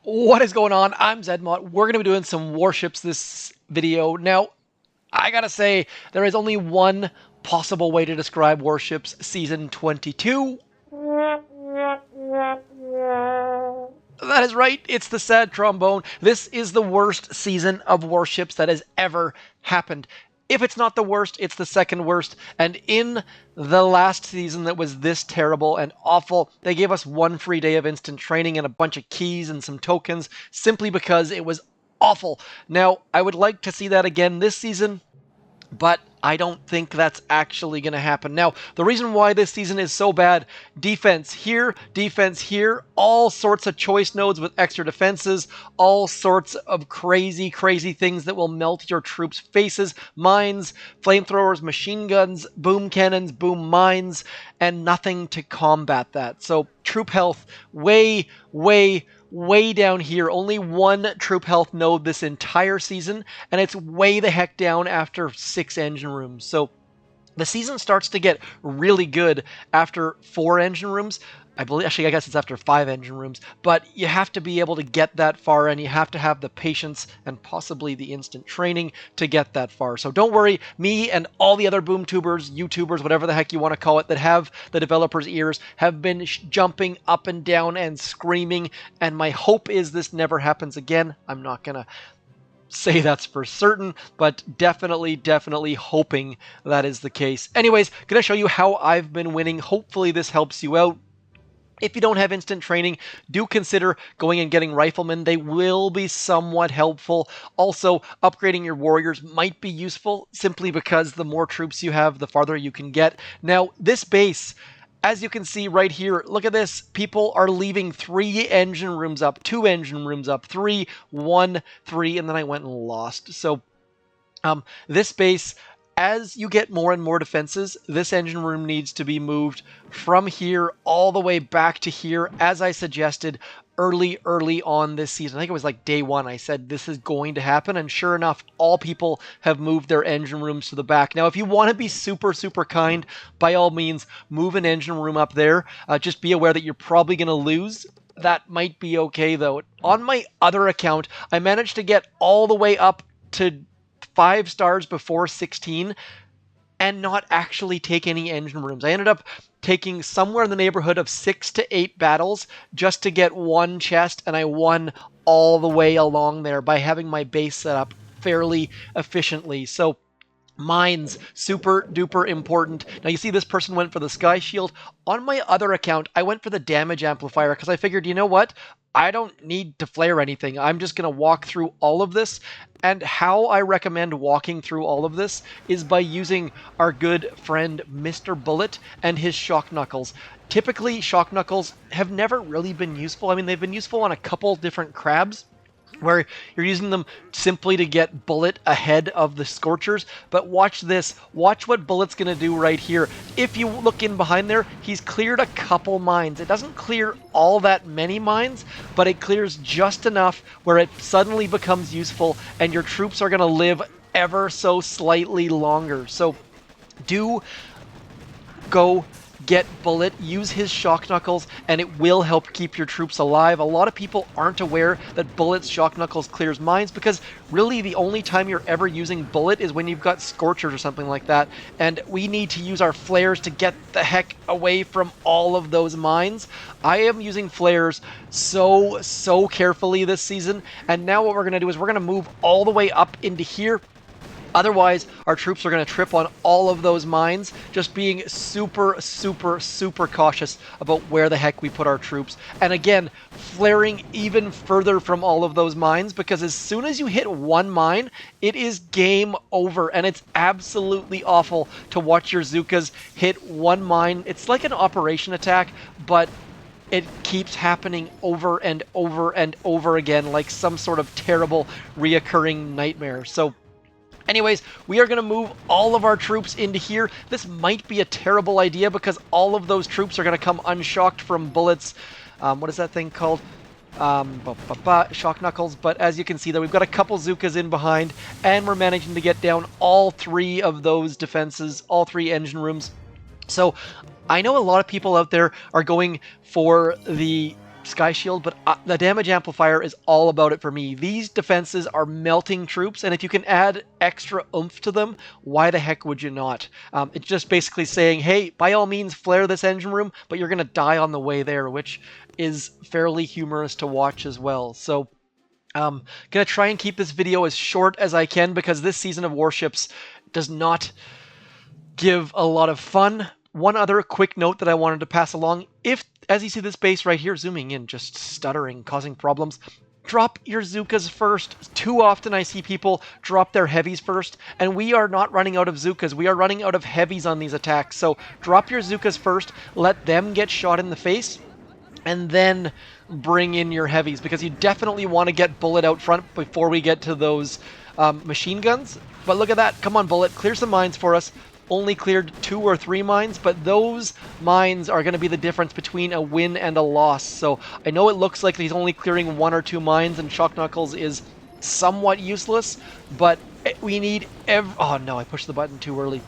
What is going on? I'm Zedmont. We're going to be doing some warships this video. Now, I gotta say, there is only one possible way to describe Warships Season 22. That is right, it's the sad trombone. This is the worst season of Warships that has ever happened. If it's not the worst, it's the second worst. And in the last season that was this terrible and awful, they gave us one free day of instant training and a bunch of keys and some tokens simply because it was awful. Now, I would like to see that again this season, but I don't think that's actually going to happen. Now, the reason why this season is so bad, defense here, all sorts of choice nodes with extra defenses, all sorts of crazy things that will melt your troops' faces, mines, flamethrowers, machine guns, boom cannons, boom mines, and nothing to combat that. So troop health way down here. Only one troop health node this entire season, and it's way the heck down after 6 engine rooms. So the season starts to get really good after 4 engine rooms. I guess it's after 5 engine rooms, but you have to be able to get that far, and you have to have the patience and possibly the instant training to get that far. So don't worry, me and all the other boom tubers, YouTubers, whatever the heck you want to call it, that have the developers' ears, have been jumping up and down and screaming, and my hope is this never happens again. I'm not gonna say that's for certain, but definitely hoping that is the case. Anyways, gonna show you how I've been winning. Hopefully this helps you out. If you don't have instant training, do consider going and getting riflemen. They will be somewhat helpful. Also, upgrading your warriors might be useful simply because the more troops you have, the farther you can get. Now, this base, as you can see right here, look at this. People are leaving 3 engine rooms up, 2 engine rooms up, 3, 1, 3, and then I went and lost. So, this base, as you get more and more defenses, this engine room needs to be moved from here all the way back to here, as I suggested early on this season. I think it was like day 1 I said this is going to happen, and sure enough, all people have moved their engine rooms to the back. Now, if you want to be super kind, by all means, move an engine room up there. Just be aware that you're probably going to lose. That might be okay, though. On my other account, I managed to get all the way up to 5 stars before 16 and not actually take any engine rooms. I ended up taking somewhere in the neighborhood of 6 to 8 battles just to get 1 chest, and I won all the way along there by having my base set up fairly efficiently. So mines, super duper important. Now you see this person went for the sky shield. On my other account, I went for the damage amplifier because I figured, you know what? I don't need to flare anything. I'm just going to walk through all of this. And how I recommend walking through all of this is by using our good friend Mr. Bullet and his shock knuckles. Typically, shock knuckles have never really been useful. I mean, they've been useful on a couple different crabs, where you're using them simply to get Bullet ahead of the Scorchers. But watch this. Watch what Bullet's going to do right here. If you look in behind there, he's cleared a couple mines. It doesn't clear all that many mines, but it clears just enough where it suddenly becomes useful, and your troops are going to live ever so slightly longer. So do go get Bullet, use his shock knuckles, and it will help keep your troops alive. A lot of people aren't aware that Bullet's shock knuckles clears mines, because really the only time you're ever using Bullet is when you've got Scorchers or something like that, and we need to use our flares to get the heck away from all of those mines. I am using flares so carefully this season, and now what we're going to do is we're going to move all the way up into here. Otherwise, our troops are going to trip on all of those mines, just being super cautious about where the heck we put our troops. And again, flaring even further from all of those mines, because as soon as you hit one mine, it is game over. And it's absolutely awful to watch your Zookas hit one mine. It's like an operation attack, but it keeps happening over and over again, like some sort of terrible reoccurring nightmare. So anyways, we are going to move all of our troops into here. This might be a terrible idea because all of those troops are going to come unshocked from Bullets. What is that thing called? Shock knuckles. But as you can see, there we've got a couple Zookas in behind, and we're managing to get down all 3 of those defenses, all 3 engine rooms. So I know a lot of people out there are going for the Sky Shield, but the damage amplifier is all about it for me. These defenses are melting troops, and if you can add extra oomph to them, why the heck would you not? It's just basically saying, hey, by all means, flare this engine room, but you're going to die on the way there, which is fairly humorous to watch as well. So gonna try and keep this video as short as I can because this season of Warships does not give a lot of fun. One other quick note that I wanted to pass along, if, as you see this base right here, zooming in, just stuttering, causing problems, drop your Zookas first. Too often I see people drop their heavies first, and we are not running out of Zookas. We are running out of heavies on these attacks. So drop your Zookas first, let them get shot in the face, and then bring in your heavies, because you definitely want to get Bullet out front before we get to those machine guns. But look at that. Come on, Bullet. Clear some mines for us. Only cleared 2 or 3 mines, but those mines are going to be the difference between a win and a loss. So I know it looks like he's only clearing 1 or 2 mines and Shock Knuckles is somewhat useless, but we need oh no, I pushed the button too early.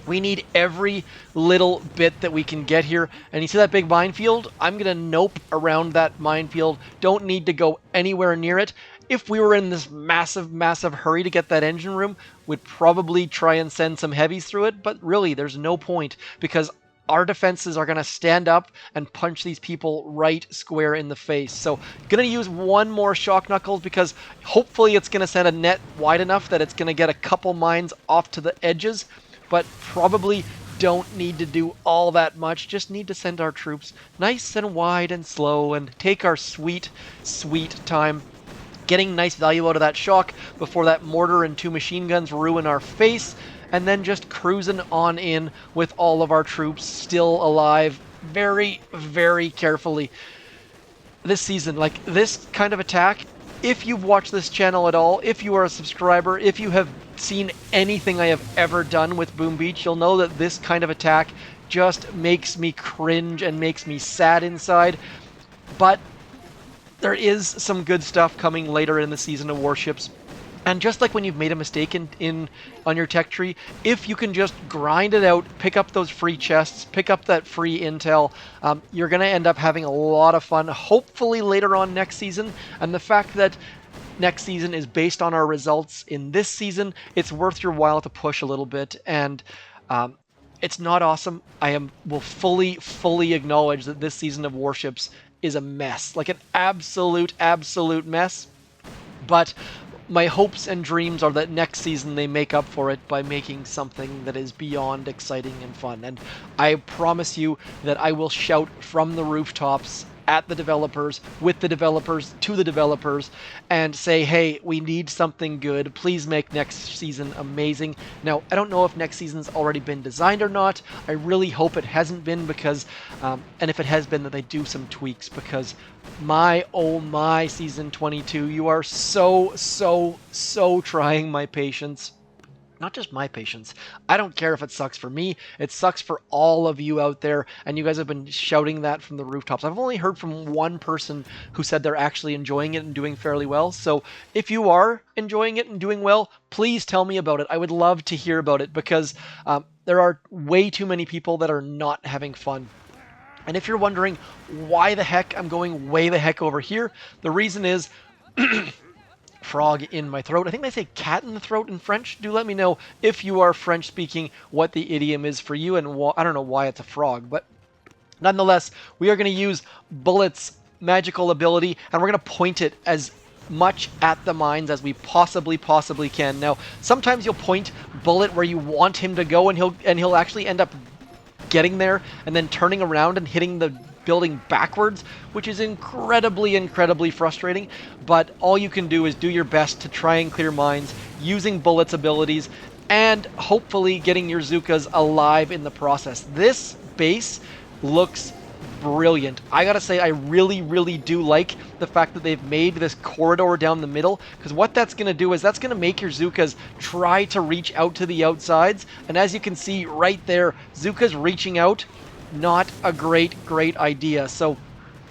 We need every little bit that we can get here. And you see that big minefield? I'm going to nope around that minefield. Don't need to go anywhere near it. If we were in this massive, massive hurry to get that engine room, we'd probably try and send some heavies through it. But really, there's no point because our defenses are going to stand up and punch these people right square in the face. So going to use 1 more Shock Knuckles because hopefully it's going to send a net wide enough that it's going to get a couple mines off to the edges. But probably don't need to do all that much. Just need to send our troops nice and wide and slow and take our sweet, sweet time getting nice value out of that shock before that mortar and 2 machine guns ruin our face, and then just cruising on in with all of our troops still alive very, very carefully. This season, like this kind of attack, if you've watched this channel at all, if you are a subscriber, if you have seen anything I have ever done with Boom Beach, you'll know that this kind of attack just makes me cringe and makes me sad inside. But there is some good stuff coming later in the season of Warships. And just like when you've made a mistake on your tech tree, if you can just grind it out, pick up those free chests, pick up that free intel, you're going to end up having a lot of fun, hopefully later on next season. And the fact that next season is based on our results in this season, it's worth your while to push a little bit. And it's not awesome. Will fully acknowledge that this season of Warships is a mess, like an absolute mess. But my hopes and dreams are that next season they make up for it by making something that is beyond exciting and fun. And I promise you that I will shout from the rooftops at the developers, with the developers, to the developers, and say, hey, we need something good. Please make next season amazing. Now, I don't know if next season's already been designed or not. I really hope it hasn't been because, and if it has been, that they do some tweaks because oh my, Season 22, you are so trying my patience. Not just my patience. I don't care if it sucks for me. It sucks for all of you out there, and you guys have been shouting that from the rooftops. I've only heard from 1 person who said they're actually enjoying it and doing fairly well. So if you are enjoying it and doing well, please tell me about it. I would love to hear about it because there are way too many people that are not having fun. And if you're wondering why the heck I'm going way the heck over here, the reason is frog in my throat. I think they say cat in the throat in French. Do let me know if you are French speaking what the idiom is for you, and I don't know why it's a frog, but nonetheless, we are going to use Bullet's magical ability, and we're going to point it as much at the mines as we possibly can. Now, sometimes you'll point Bullet where you want him to go, and he'll actually end up getting there and then turning around and hitting the building backwards, which is incredibly frustrating. But all you can do is do your best to try and clear mines using Bullet's abilities and hopefully getting your Zookas alive in the process. This base looks brilliant. I gotta say, I really do like the fact that they've made this corridor down the middle, because what that's gonna do is that's gonna make your Zookas try to reach out to the outsides, and as you can see right there, Zookas reaching out, not a great idea. So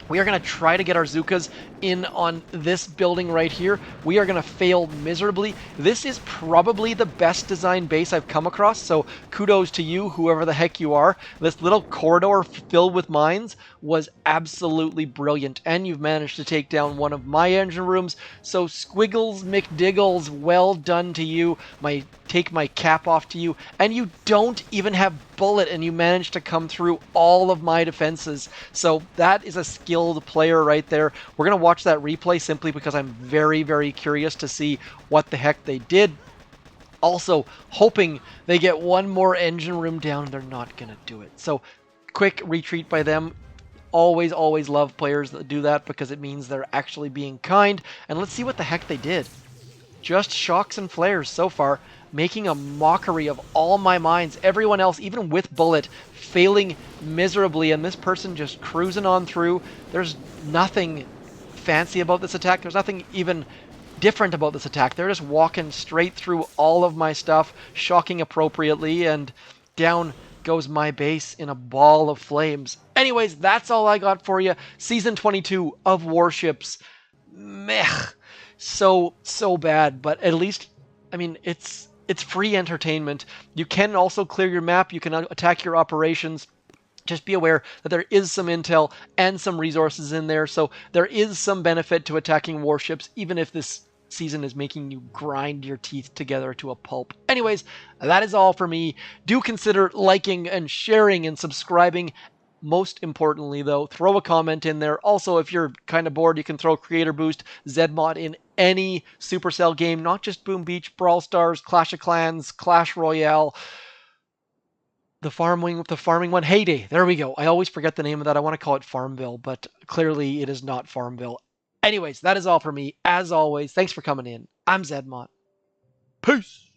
We are going to try to get our Zookas in on this building right here. We are going to fail miserably. This is probably the best designed base I've come across, so kudos to you, whoever the heck you are. This little corridor filled with mines was absolutely brilliant, and you've managed to take down one of my engine rooms, so Squiggles McDiggles, well done to you. Take my cap off to you, and you don't even have bullet, and you managed to come through all of my defenses. So that is a skilled player right there. We're going to watch that replay simply because I'm very, very curious to see what the heck they did. Also, hoping they get one more engine room down, and they're not going to do it. So, quick retreat by them. Always, always love players that do that because it means they're actually being kind. And let's see what the heck they did. Just shocks and flares so far, making a mockery of all my mines. Everyone else, even with bullet, failing miserably, and this person just cruising on through. There's nothing fancy about this attack. There's nothing even different about this attack. They're just walking straight through all of my stuff, shocking appropriately, and down goes my base in a ball of flames. Anyways, that's all I got for you. Season 22 of Warships. Meh. So bad, but at least, I mean, it's free entertainment. You can also clear your map. You can attack your operations. Just be aware that there is some intel and some resources in there, so there is some benefit to attacking warships, even if this season is making you grind your teeth together to a pulp. Anyways, that is all for me. Do consider liking and sharing and subscribing. Most importantly, though, throw a comment in there. Also, if you're kind of bored, you can throw Creator Boost, Zmod in any Supercell game, not just Boom Beach, Brawl Stars, Clash of Clans, Clash Royale, the farming one, Heyday. There we go. I always forget the name of that. I want to call it Farmville, but clearly it is not Farmville. Anyways, that is all for me. As always, thanks for coming in. I'm Zedmont. Peace.